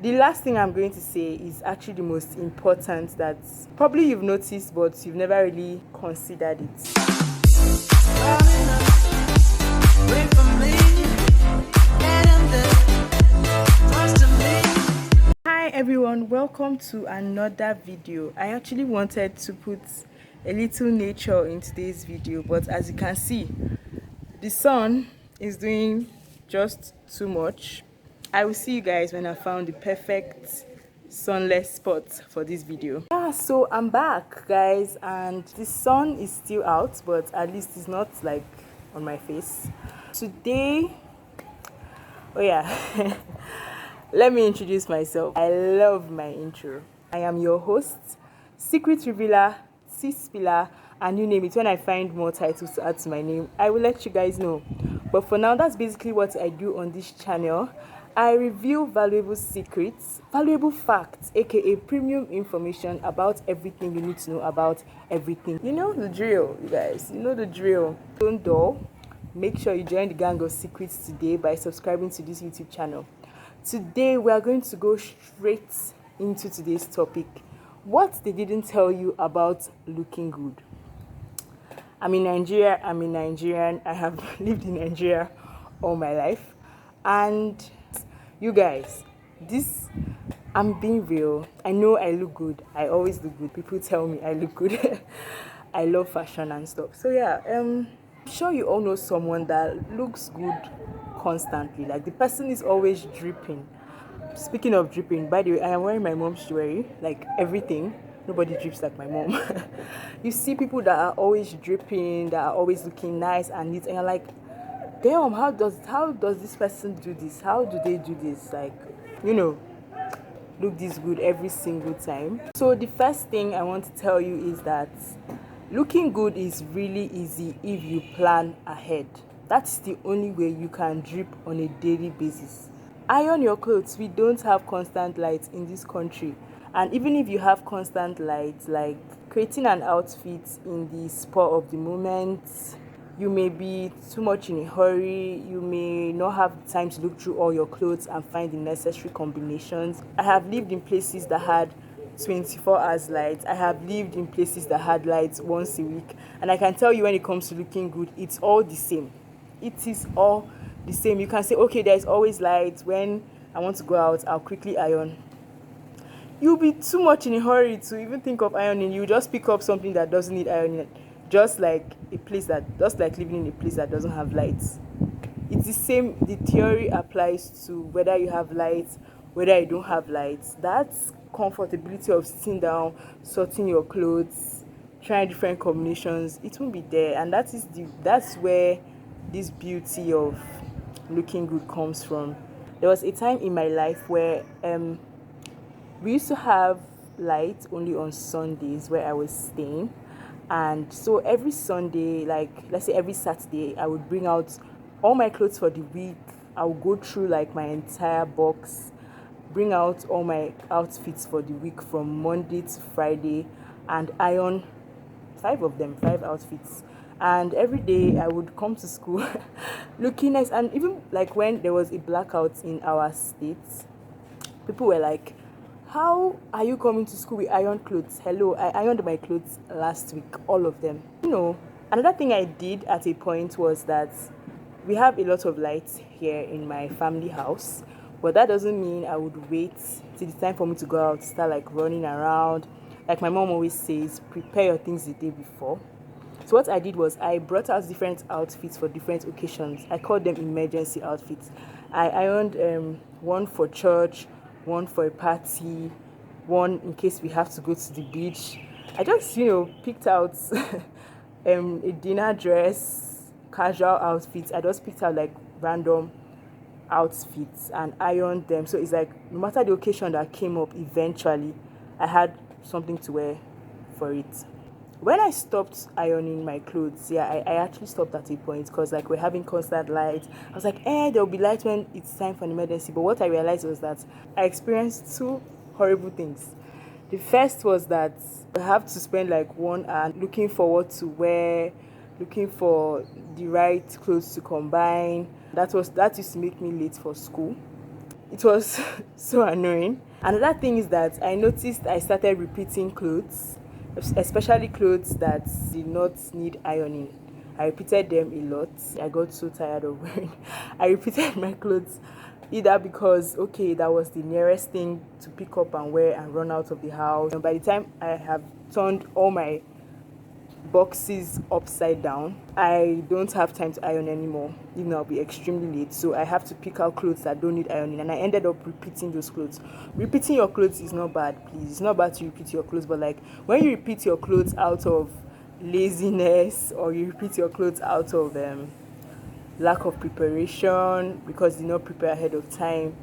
The last thing I'm going to say is actually the most important that probably you've noticed, but you've never really considered it. Hi everyone, welcome to another video. I actually wanted to put a little nature in today's video, but as you can see, the sun is doing just too much. I will see you guys when I found the perfect sunless spot for this video. So I'm back, guys, and the sun is still out, but at least it's not like on my face today. Oh yeah. Let me introduce myself. I love my intro. I am your host, secret revealer, sis pillar, and you name it. When I find more titles to add to my name, I will let you guys know. But for now, that's basically what I do on this channel. I reveal valuable secrets, valuable facts, aka premium information about everything you need to know about everything. You know the drill, you guys. You know the drill. Don't dull. Make sure you join the gang of secrets today by subscribing to this YouTube channel. Today we are going to go straight into today's topic. What they didn't tell you about looking good. I'm in Nigeria. I'm a Nigerian. I have lived in Nigeria all my life. And you guys, I'm being real. I know I look good. I always look good. People tell me I look good. I love fashion and stuff. So yeah, I'm sure you all know someone that looks good constantly. Like the person is always dripping. Speaking of dripping, by the way, I am wearing my mom's jewelry, like everything. Nobody drips like my mom. You see people that are always dripping, that are always looking nice and neat, and you're like, damn, how does this person do this? How do they do this? Like, look this good every single time. So the first thing I want to tell you is that looking good is really easy if you plan ahead. That's the only way you can drip on a daily basis. Iron your clothes. We don't have constant light in this country. And even if you have constant light, like creating an outfit in the spur of the moment, you may be too much in a hurry. You may not have time to look through all your clothes and find the necessary combinations. I have lived in places that had 24 hours light. I have lived in places that had lights once a week. And I can tell you when it comes to looking good, it's all the same. It is all the same. You can say, okay, there's always light. When I want to go out, I'll quickly iron. You'll be too much in a hurry to even think of ironing. You just pick up something that doesn't need ironing, just like living in a place that doesn't have lights. It's the same. The theory applies to whether you have lights, whether you don't have lights. That's comfortability of sitting down, sorting your clothes, trying different combinations. It won't be there, and that's where this beauty of looking good comes from. There was a time in my life where we used to have light only on Sundays where I was staying, and so every Sunday, like let's say every Saturday, I would bring out all my clothes for the week. I would go through like my entire box, bring out all my outfits for the week from Monday to Friday, and iron 5 outfits. And every day I would come to school looking nice. And even like when there was a blackout in our state, people were like, how are you coming to school with iron clothes? Hello, I ironed my clothes last week, all of them. Another thing I did at a point was that we have a lot of lights here in my family house, but that doesn't mean I would wait till the time for me to go out, start like running around. Like my mom always says, prepare your things the day before. So what I did was I brought out different outfits for different occasions. I called them emergency outfits. I ironed one for church, one for a party, one in case we have to go to the beach. I just, picked out a dinner dress, casual outfits. I just picked out like random outfits and ironed them. So it's like no matter the occasion that came up, eventually I had something to wear for it. When I stopped ironing my clothes, I actually stopped at a point because like we're having constant light. I was like, there'll be light when it's time for an emergency. But what I realized was that I experienced two horrible things. The first was that I have to spend like 1 hour looking for what to wear, looking for the right clothes to combine. That used to make me late for school. It was so annoying. Another thing is that I noticed I started repeating clothes, especially clothes that did not need ironing. I repeated them a lot. I got so tired of wearing. I repeated my clothes either because okay, that was the nearest thing to pick up and wear and run out of the house. And by the time I have turned all my boxes upside down, I don't have time to iron anymore. Even I'll be extremely late, so I have to pick out clothes that don't need ironing, and I ended up repeating those clothes. Repeating your clothes is not bad, please. It's not bad to repeat your clothes, but like when you repeat your clothes out of laziness, or you repeat your clothes out of lack of preparation because you did not prepare ahead of time,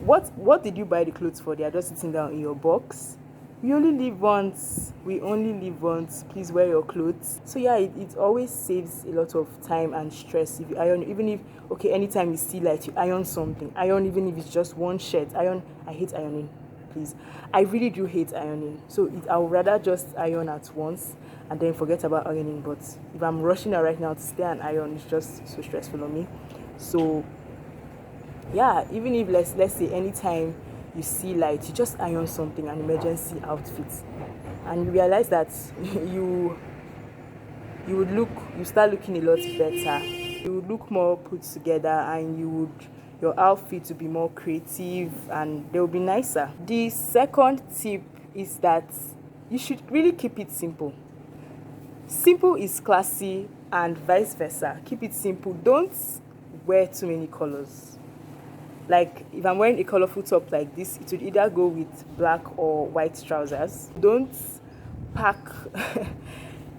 what did you buy the clothes for? They are just sitting down in your box. We only live once. We only live once. Please wear your clothes. So yeah, it always saves a lot of time and stress if you iron. Even if okay, anytime you see like you iron something, iron even if it's just one shirt. Iron. I hate ironing. Please, I really do hate ironing. So I would rather just iron at once and then forget about ironing. But if I'm rushing out right now to stay and iron, it's just so stressful on me. So yeah, even if let's say anytime you see light, you just iron something, an emergency outfit, and you realize that you you start looking a lot better. You would look more put together, and your outfit to be more creative, and they'll be nicer. The second tip is that you should really keep it simple. Simple is classy and vice versa. Keep it simple. Don't wear too many colors. Like if I'm wearing a colorful top like this, it would either go with black or white trousers. Don't pack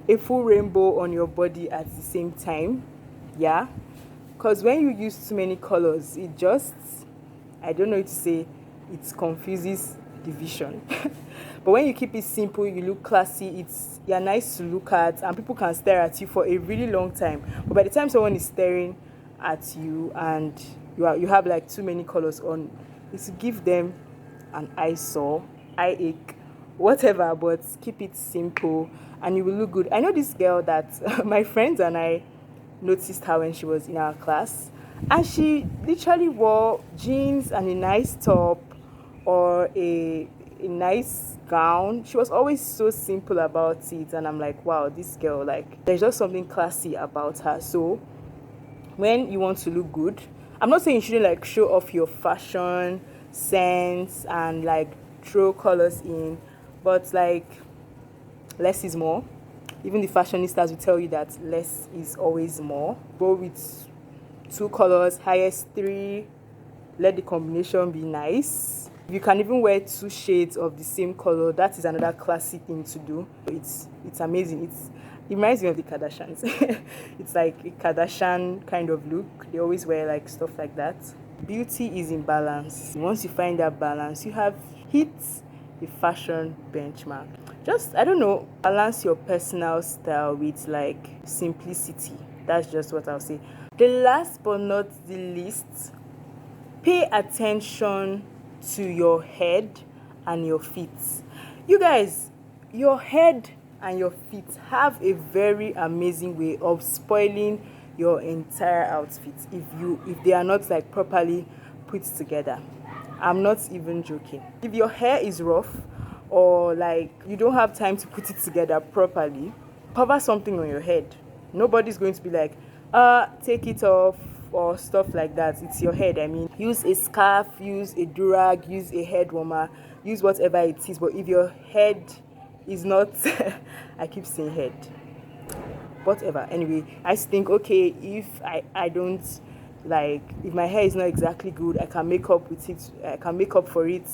a full rainbow on your body at the same time. Yeah, because when you use too many colors, it just, I don't know what to say, it confuses the vision. But when you keep it simple, you look classy, you're nice to look at, and people can stare at you for a really long time. But by the time someone is staring at you and you have like too many colors on, it's to give them an eyesore, eye ache, whatever. But keep it simple and you will look good. I know this girl that my friends and I noticed her when she was in our class, and she literally wore jeans and a nice top or a nice gown. She was always so simple about it, and I'm like, wow, this girl, like there's just something classy about her. So when you want to look good, I'm not saying you shouldn't like show off your fashion sense and like throw colors in, but like less is more. Even the fashionistas will tell you that less is always more. Go with 2 colors, highest 3. Let the combination be nice. You can even wear 2 shades of the same color. That is another classy thing to do. It's amazing. It reminds me of the Kardashians. It's like a Kardashian kind of look. They always wear like stuff like that. Beauty is in balance. Once you find that balance, you have hit the fashion benchmark. Just, I don't know, balance your personal style with like simplicity. That's just what I'll say. The last but not the least, pay attention to your head and your feet. You guys, your head and your feet have a very amazing way of spoiling your entire outfit if they are not like properly put together. I'm not even joking. If your hair is rough or like you don't have time to put it together properly, cover something on your head. Nobody's going to be like, take it off or stuff like that. It's your head. I mean, use a scarf, use a durag, use a head warmer, use whatever it is. But if your head is not, I keep saying head, whatever. Anyway, I think, okay, if I don't like, if my hair is not exactly good, I can make up with it. I can make up for it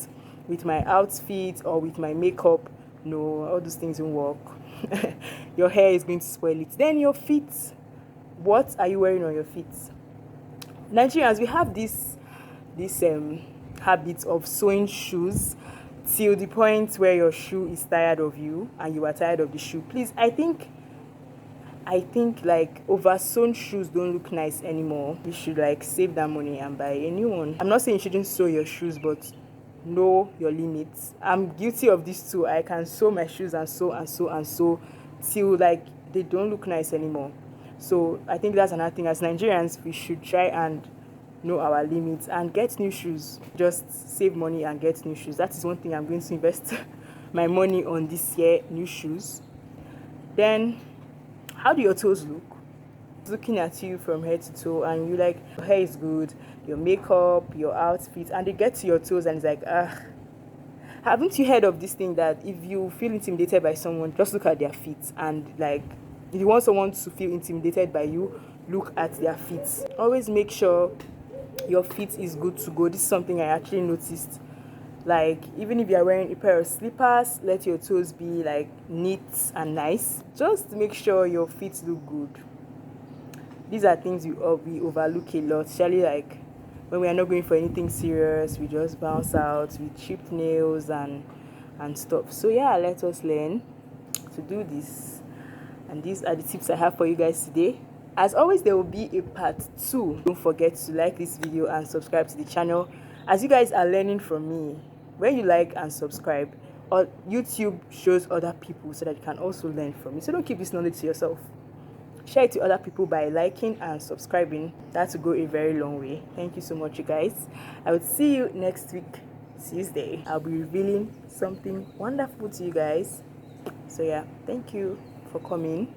with my outfit or with my makeup. No, all those things won't work. Your hair is going to spoil it. Then your feet. What are you wearing on your feet? Nigerians, we have this habit of sewing shoes till the point where your shoe is tired of you and you are tired of the shoe. Please, I think like over sewn shoes don't look nice anymore. You should like save that money and buy a new one. I'm not saying you shouldn't sew your shoes, but know your limits. I'm guilty of this too. I can sew my shoes and sew and sew and sew till like they don't look nice anymore. So I think that's another thing. As Nigerians, we should try and know our limits, and get new shoes. Just save money and get new shoes. That is one thing I'm going to invest my money on this year, new shoes. Then, how do your toes look? Looking at you from head to toe, and you like, your hair is good, your makeup, your outfit, and they get to your toes and it's like, haven't you heard of this thing that if you feel intimidated by someone, just look at their feet? And like, if you want someone to feel intimidated by you, look at their feet. Always make sure your feet is good to go. This is something I actually noticed. Like, even if you're wearing a pair of slippers, let your toes be like neat and nice. Just make sure your feet look good. These are things we overlook a lot, especially like when we are not going for anything serious. We just bounce out with chipped nails and stuff. So yeah, let us learn to do this, and these are the tips I have for you guys today. As always, there will be a part 2. Don't forget to like this video and subscribe to the channel, as you guys are learning from me. When you like and subscribe, or YouTube shows other people so that you can also learn from me. So don't keep this knowledge to yourself. Share it to other people by liking and subscribing. That will go a very long way. Thank you so much, you guys. I will see you next week, Tuesday. I'll be revealing something wonderful to you guys. So yeah, thank you for coming.